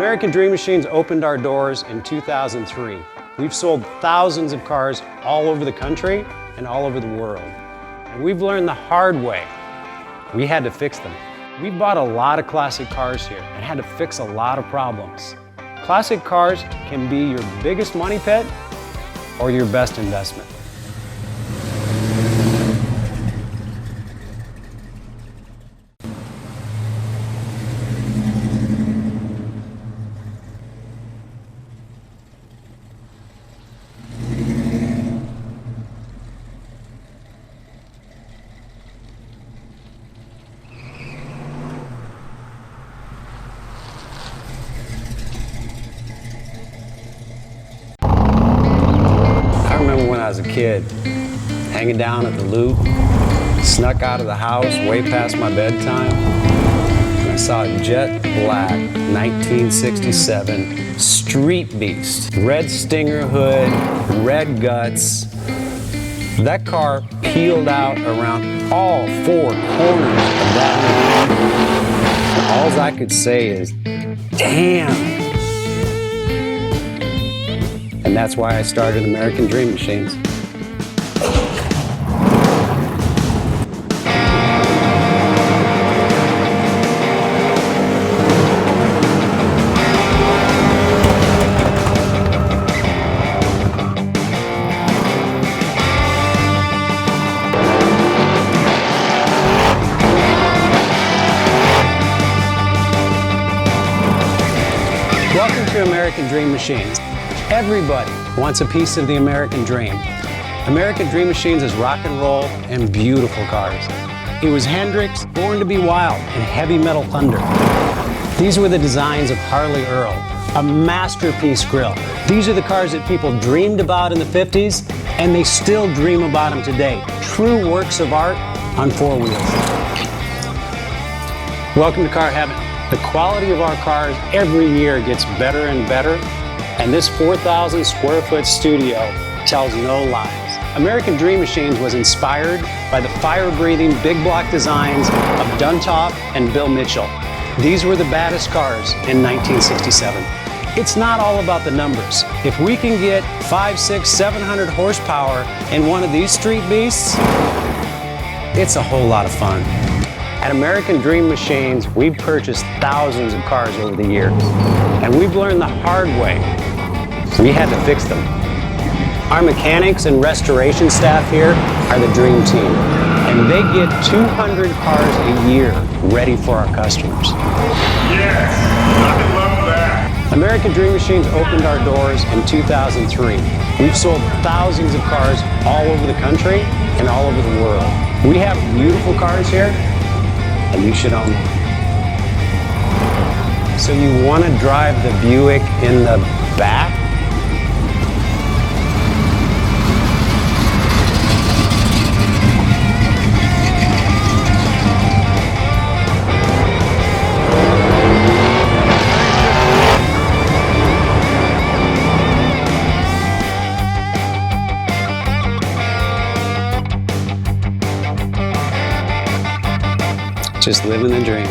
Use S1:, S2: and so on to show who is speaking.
S1: American Dream Machines opened our doors in 2003. We've sold thousands of cars all over the country and all over the world. And we've learned the hard way. We had to fix them. We bought a lot of classic cars here and had to fix a lot of problems. Classic cars can be your biggest money pit or your best investment. When I was a kid, hanging down at the Loop, snuck out of the house way past my bedtime, and I saw a jet black 1967 Street Beast. Red Stinger hood, red guts. That car peeled out around all four corners of that Loop. All I could say is, damn! And that's why I started American Dream Machines. Welcome to American Dream Machines. Everybody wants a piece of the American dream. American Dream Machines is rock and roll and beautiful cars. It was Hendrix, Born to be Wild, and Heavy Metal Thunder. These were the designs of Harley Earl, a masterpiece grille. These are the cars that people dreamed about in the 50s, and they still dream about them today. True works of art on four wheels. Welcome to Car Heaven. The quality of our cars every year gets better and better. And this 4,000 square foot studio tells no lies. American Dream Machines was inspired by the fire-breathing big block designs of Duntop and Bill Mitchell. These were the baddest cars in 1967. It's not all about the numbers. If we can get 500, 600, 700 horsepower in one of these street beasts, it's a whole lot of fun. At American Dream Machines, we've purchased thousands of cars over the years, and we've learned the hard way. We had to fix them. Our mechanics and restoration staff here are the dream team, and they get 200 cars a year ready for our customers.
S2: Yes, I love that.
S1: American Dream Machines opened our doors in 2003. We've sold thousands of cars all over the country and all over the world. We have beautiful cars here, and you should own them. So you want to drive the Buick in the back? Just living the dream.